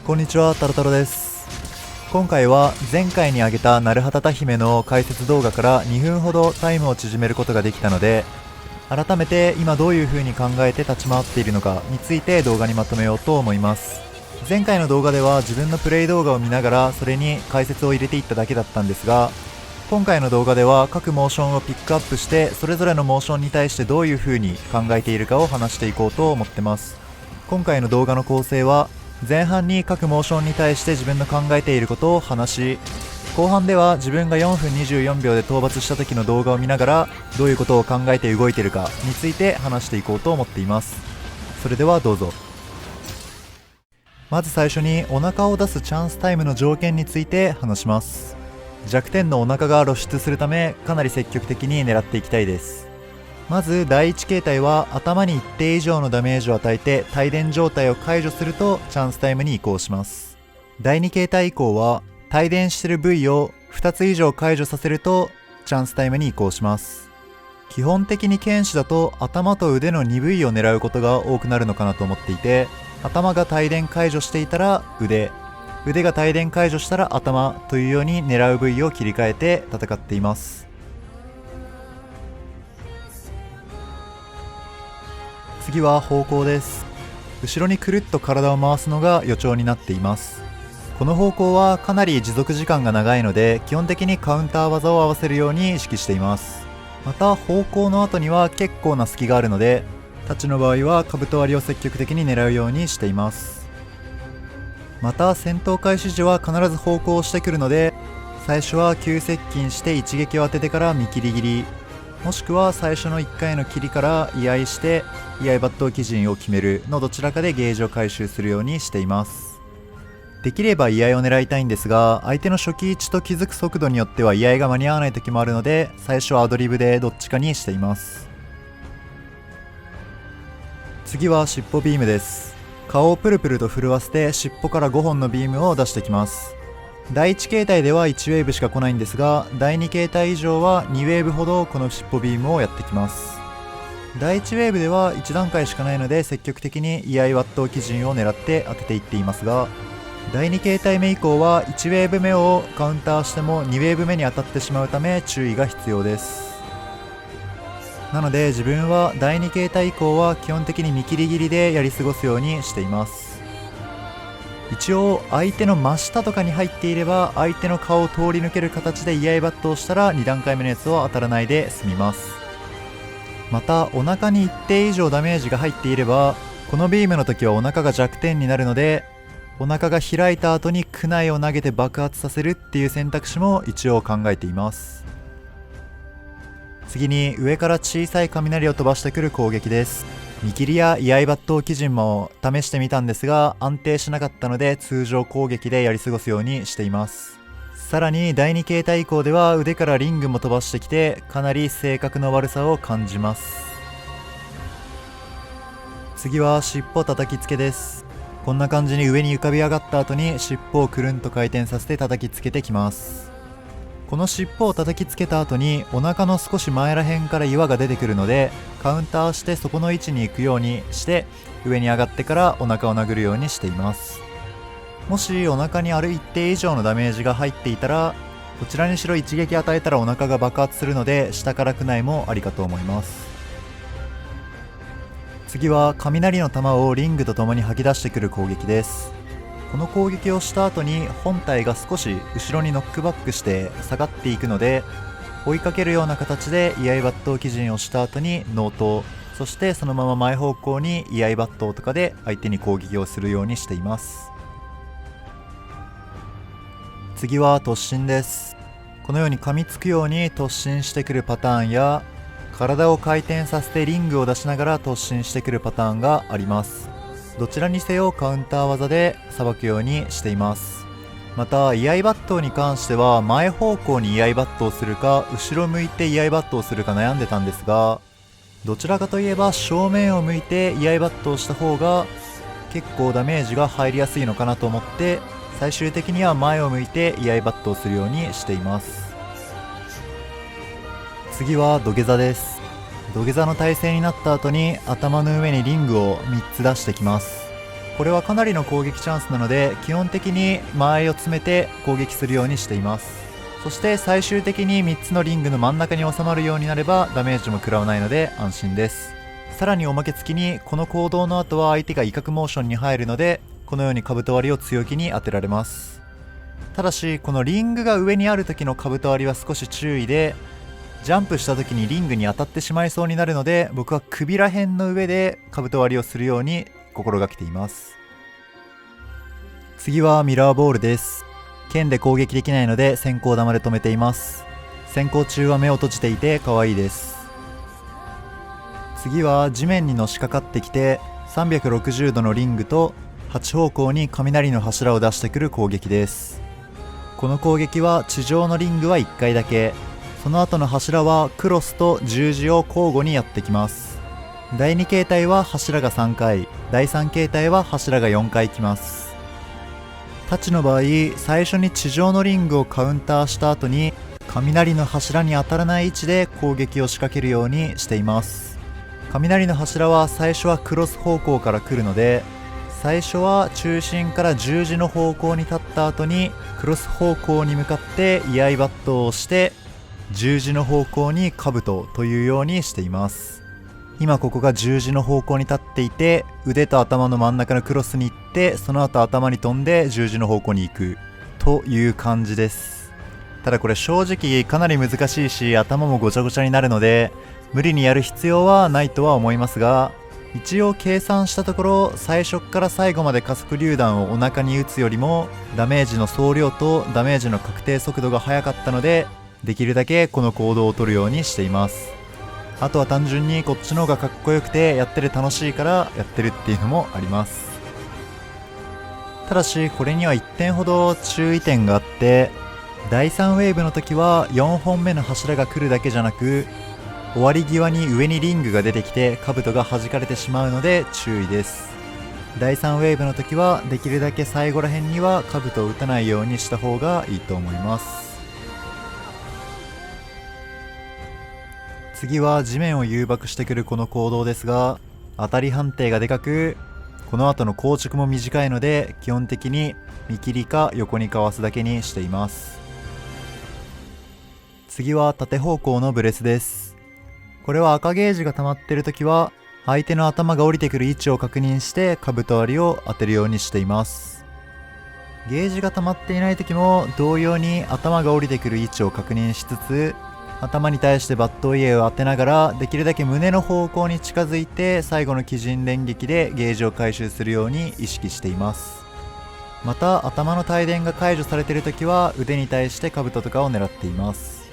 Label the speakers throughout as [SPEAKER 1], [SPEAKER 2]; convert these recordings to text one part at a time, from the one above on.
[SPEAKER 1] こんにちは、タロタロです。今回は前回に挙げたナルハタタ姫の解説動画から2分ほどタイムを縮めることができたので、改めて今どういう風に考えて立ち回っているのかについて動画にまとめようと思います。前回の動画では自分のプレイ動画を見ながらそれに解説を入れていっただけだったんですが、今回の動画では各モーションをピックアップしてそれぞれのモーションに対してどういう風に考えているかを話していこうと思ってます。今回の動画の構成は前半に各モーションに対して自分の考えていることを話し、後半では自分が4分24秒で討伐した時の動画を見ながらどういうことを考えて動いているかについて話していこうと思っています。それではどうぞ。まず最初にお腹を出すチャンスタイムの条件について話します。弱点のお腹が露出するためかなり積極的に狙っていきたいです。まず第1形態は頭に一定以上のダメージを与えて帯電状態を解除するとチャンスタイムに移行します。第2形態以降は帯電している部位を2つ以上解除させるとチャンスタイムに移行します。基本的に剣士だと頭と腕の2部位を狙うことが多くなるのかなと思っていて、頭が帯電解除していたら腕が帯電解除したら頭というように狙う部位を切り替えて戦っています。次は方向です。後ろにくるっと体を回すのが予兆になっています。この方向はかなり持続時間が長いので基本的にカウンター技を合わせるように意識しています。また方向の後には結構な隙があるので、太刀の場合は兜割りを積極的に狙うようにしています。また戦闘開始時は必ず方向をしてくるので、最初は急接近して一撃を当ててから見切り切り、もしくは最初の1回の切りから居合して居合抜刀基準を決めるのどちらかでゲージを回収するようにしています。できれば居合を狙いたいんですが、相手の初期位置と気づく速度によっては居合が間に合わない時もあるので、最初はアドリブでどっちかにしています。次は尻尾ビームです。顔をプルプルと震わせて尻尾から5本のビームを出してきます。第1形態では1ウェーブしか来ないんですが、第2形態以上は2ウェーブほどこの尻尾ビームをやってきます。第1ウェーブでは1段階しかないので積極的に居合抜刀基準を狙って当てていっていますが、第2形態目以降は1ウェーブ目をカウンターしても2ウェーブ目に当たってしまうため注意が必要です。なので自分は第2形態以降は基本的に見切り切りでやり過ごすようにしています。一応相手の真下とかに入っていれば相手の顔を通り抜ける形で居合抜刀したら2段階目のやつを当たらないで済みます。またお腹に一定以上ダメージが入っていれば、このビームの時はお腹が弱点になるので、お腹が開いた後にクナイを投げて爆発させるっていう選択肢も一応考えています。次に上から小さい雷を飛ばしてくる攻撃です。見切りや居合抜刀基準も試してみたんですが安定しなかったので通常攻撃でやり過ごすようにしています。さらに第2形態以降では腕からリングも飛ばしてきてかなり性格の悪さを感じます。次は尻尾叩きつけです。こんな感じに上に浮かび上がった後に尻尾をくるんと回転させて叩きつけてきます。この尻尾を叩きつけた後にお腹の少し前らへんから岩が出てくるので、カウンターしてそこの位置に行くようにして上に上がってからお腹を殴るようにしています。もしお腹にある一定以上のダメージが入っていたら、どちらにしろ一撃与えたらお腹が爆発するので下からくないもありかと思います。次は雷の玉をリングとともに吐き出してくる攻撃です。この攻撃をした後に本体が少し後ろにノックバックして下がっていくので、追いかけるような形で居合抜刀基準をした後に納刀、そしてそのまま前方向に居合抜刀とかで相手に攻撃をするようにしています。次は突進です。このように噛みつくように突進してくるパターンや、体を回転させてリングを出しながら突進してくるパターンがあります。どちらにせよカウンター技でさばくようにしています。また居合抜刀に関しては前方向に居合抜刀するか後ろ向いて居合抜刀するか悩んでたんですが、どちらかといえば正面を向いて居合抜刀した方が結構ダメージが入りやすいのかなと思って、最終的には前を向いて居合抜刀するようにしています。次は土下座です。土下座の体勢になった後に頭の上にリングを3つ出してきます。これはかなりの攻撃チャンスなので、基本的に間合いを詰めて攻撃するようにしています。そして最終的に3つのリングの真ん中に収まるようになればダメージも食らわないので安心です。さらにおまけ付きに、この行動の後は相手が威嚇モーションに入るので、このように兜割りを強気に当てられます。ただしこのリングが上にある時の兜割りは少し注意で、ジャンプした時にリングに当たってしまいそうになるので、僕は首ら辺の上で兜割りをするように心がけています。次はミラーボールです。剣で攻撃できないので先行玉で止めています。先行中は目を閉じていて可愛いです。次は地面にのしかかってきて360度のリングと8方向に雷の柱を出してくる攻撃です。この攻撃は地上のリングは1回だけ、その後の柱はクロスと十字を交互にやってきます。第2形態は柱が3回、第3形態は柱が4回きます。太刀の場合、最初に地上のリングをカウンターした後に雷の柱に当たらない位置で攻撃を仕掛けるようにしています。雷の柱は最初はクロス方向から来るので、最初は中心から十字の方向に立った後にクロス方向に向かって居合バットをして十字の方向に兜というようにしています。今ここが十字の方向に立っていて、腕と頭の真ん中のクロスに行って、その後頭に飛んで十字の方向に行くという感じです。ただこれ正直かなり難しいし、頭もごちゃごちゃになるので無理にやる必要はないとは思いますが、一応計算したところ、最初から最後まで加速榴弾をお腹に撃つよりもダメージの総量とダメージの確定速度が速かったので、できるだけこの行動を取るようにしています。あとは単純にこっちの方がかっこよくてやってる楽しいからやってるっていうのもあります。ただしこれには1点ほど注意点があって、第3ウェーブの時は4本目の柱が来るだけじゃなく、終わり際に上にリングが出てきて兜が弾かれてしまうので注意です。第3ウェーブの時はできるだけ最後ら辺には兜を打たないようにした方がいいと思います。次は地面を誘爆してくるこの行動ですが、当たり判定がでかく、この後の硬直も短いので基本的に見切りか横にかわすだけにしています。次は縦方向のブレスです。これは赤ゲージが溜まっている時は相手の頭が降りてくる位置を確認して兜割りを当てるようにしています。ゲージが溜まっていない時も同様に頭が降りてくる位置を確認しつつ、頭に対してバットイエを当てながらできるだけ胸の方向に近づいて最後の鬼人連撃でゲージを回収するように意識しています。また頭の帯電が解除されている時は腕に対して兜とかを狙っています。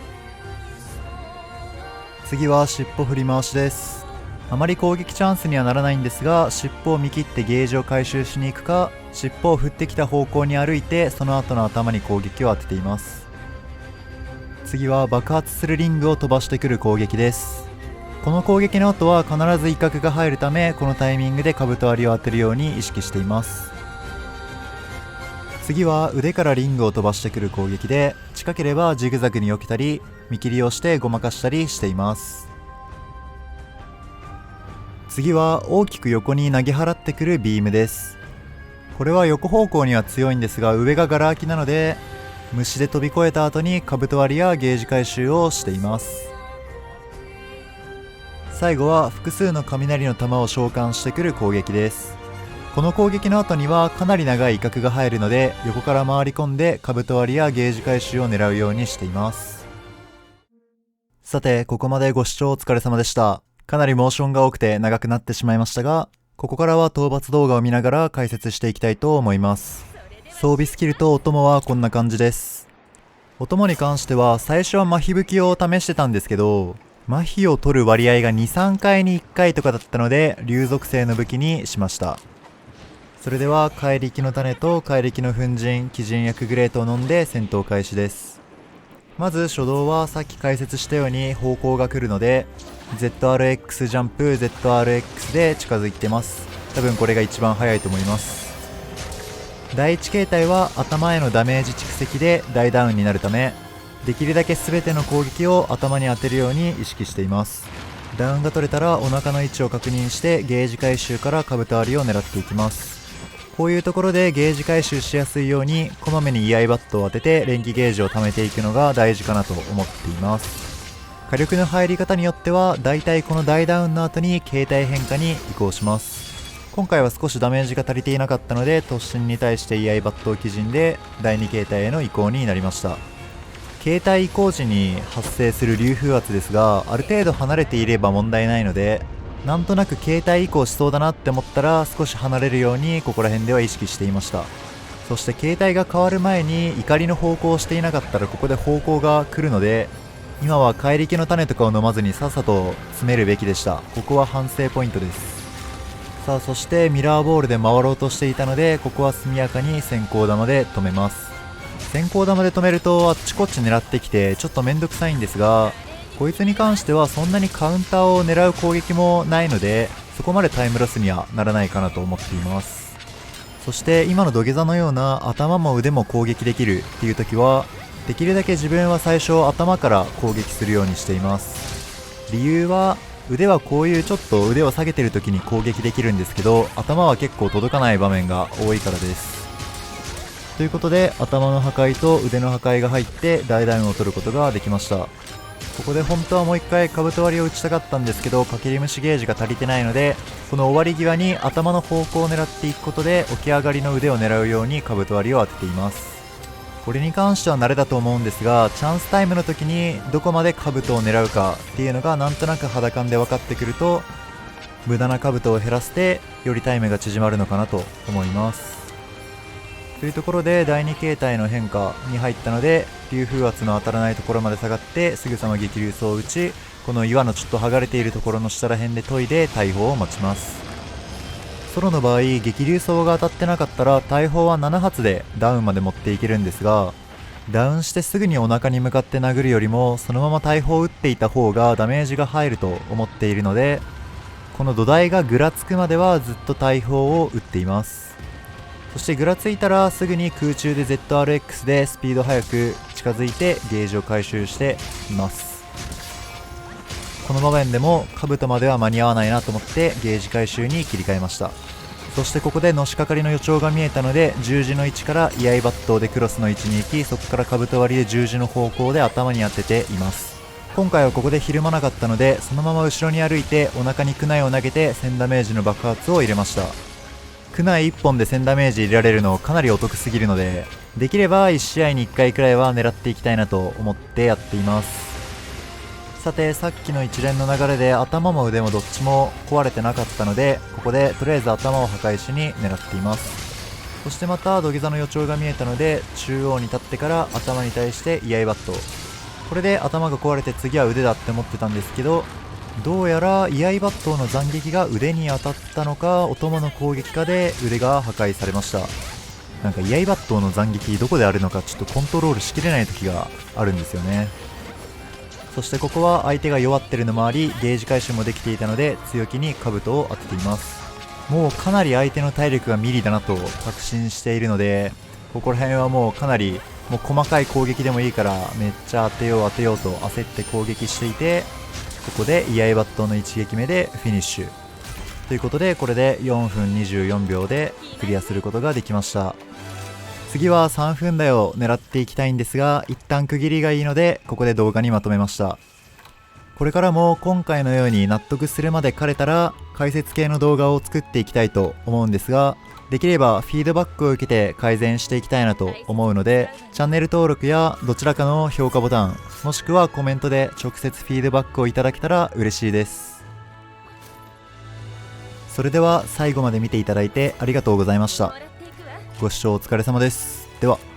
[SPEAKER 1] 次は尻尾振り回しです。あまり攻撃チャンスにはならないんですが、尻尾を見切ってゲージを回収しに行くか、尻尾を振ってきた方向に歩いてその後の頭に攻撃を当てています。次は爆発するリングを飛ばしてくる攻撃です。この攻撃の後は必ず威嚇が入るため、このタイミングで兜割りを当てるように意識しています。次は腕からリングを飛ばしてくる攻撃で、近ければジグザグに避けたり見切りをしてごまかしたりしています。次は大きく横に投げ払ってくるビームです。これは横方向には強いんですが、上がガラ空きなので虫で飛び越えた後に兜割りやゲージ回収をしています。最後は複数の雷の弾を召喚してくる攻撃です。この攻撃の後にはかなり長い威嚇が入るので、横から回り込んで兜割りやゲージ回収を狙うようにしています。さて、ここまでご視聴お疲れ様でした。かなりモーションが多くて長くなってしまいましたが、ここからは討伐動画を見ながら解説していきたいと思います。装備スキルとお供はこんな感じです。お供に関しては最初は麻痺武器を試してたんですけど、麻痺を取る割合が 2,3 回に1回とかだったので竜属性の武器にしました。それでは怪力の種と怪力の粉塵、鬼人薬グレートを飲んで戦闘開始です。まず初動はさっき解説したように方向が来るので ZRX ジャンプ ZRX で近づいてます。多分これが一番早いと思います。第1形態は頭へのダメージ蓄積で大ダウンになるため、できるだけ全ての攻撃を頭に当てるように意識しています。ダウンが取れたらお腹の位置を確認してゲージ回収から兜割りを狙っていきます。こういうところでゲージ回収しやすいようにこまめに居合バットを当てて連撃ゲージを貯めていくのが大事かなと思っています。火力の入り方によってはだいたいこの大ダウンの後に形態変化に移行します。今回は少しダメージが足りていなかったので突進に対して居合バットを基準で第2形態への移行になりました。形態移行時に発生する流風圧ですが、ある程度離れていれば問題ないので、なんとなく形態移行しそうだなって思ったら少し離れるようにここら辺では意識していました。そして形態が変わる前に怒りの方向をしていなかったらここで方向が来るので、今は怪力の種とかを飲まずにさっさと詰めるべきでした。ここは反省ポイントです。さあ、そしてミラーボールで回ろうとしていたので、ここは速やかに先行玉で止めます。先行玉で止めるとあっちこっち狙ってきてちょっとめんどくさいんですが、こいつに関してはそんなにカウンターを狙う攻撃もないので、そこまでタイムロスにはならないかなと思っています。そして今の土下座のような頭も腕も攻撃できるっていう時は、できるだけ自分は最初頭から攻撃するようにしています。理由は、腕はこういうちょっと腕を下げてる時に攻撃できるんですけど、頭は結構届かない場面が多いからです。ということで頭の破壊と腕の破壊が入って大ダウンを取ることができました。ここで本当はもう一回兜割りを打ちたかったんですけど、かけり虫ゲージが足りてないので、この終わり際に頭の方向を狙っていくことで起き上がりの腕を狙うように兜割りを当てています。これに関しては慣れだと思うんですが、チャンスタイムの時にどこまで兜を狙うかっていうのがなんとなく肌感で分かってくると、無駄な兜を減らしてよりタイムが縮まるのかなと思います。というところで第2形態の変化に入ったので、流風圧の当たらないところまで下がってすぐさま激流層を打ち、この岩のちょっと剥がれているところの下ら辺で研いで大砲を待ちます。ソロの場合激流層が当たってなかったら大砲は7発でダウンまで持っていけるんですが、ダウンしてすぐにお腹に向かって殴るよりもそのまま大砲を撃っていた方がダメージが入ると思っているので、この土台がぐらつくまではずっと大砲を撃っています。そしてぐらついたらすぐに空中で ZRX でスピード速く近づいてゲージを回収しています。この場面でも兜までは間に合わないなと思ってゲージ回収に切り替えました。そしてここでのしかかりの予兆が見えたので、十字の位置から居合バットでクロスの位置に行き、そこから兜割りで十字の方向で頭に当てています。今回はここでひるまなかったので、そのまま後ろに歩いてお腹にクナイを投げて1000ダメージの爆発を入れました。クナイ1本で1000ダメージ入れられるのかなりお得すぎるので、できれば1試合に1回くらいは狙っていきたいなと思ってやっています。さて、さっきの一連の流れで頭も腕もどっちも壊れてなかったので、ここでとりあえず頭を破壊しに狙っています。そしてまた土下座の予兆が見えたので、中央に立ってから頭に対して居合バット、これで頭が壊れて次は腕だって思ってたんですけど、どうやら居合バットの斬撃が腕に当たったのか、お供の攻撃かで腕が破壊されました。なんか居合バットの斬撃どこであるのかちょっとコントロールしきれない時があるんですよね。そしてここは相手が弱ってるのもあり、ゲージ回収もできていたので強気に兜を当てています。もうかなり相手の体力がミリだなと確信しているので、ここら辺はもうかなりもう細かい攻撃でもいいからめっちゃ当てようと焦って攻撃していて、ここで居合バットの一撃目でフィニッシュということで、これで4分24秒でクリアすることができました。次は3分台を狙っていきたいんですが、一旦区切りがいいのでここで動画にまとめました。これからも今回のように納得するまで枯れたら解説系の動画を作っていきたいと思うんですが、できればフィードバックを受けて改善していきたいなと思うので、チャンネル登録やどちらかの評価ボタン、もしくはコメントで直接フィードバックをいただけたら嬉しいです。それでは最後まで見ていただいてありがとうございました。ご視聴お疲れ様です。では。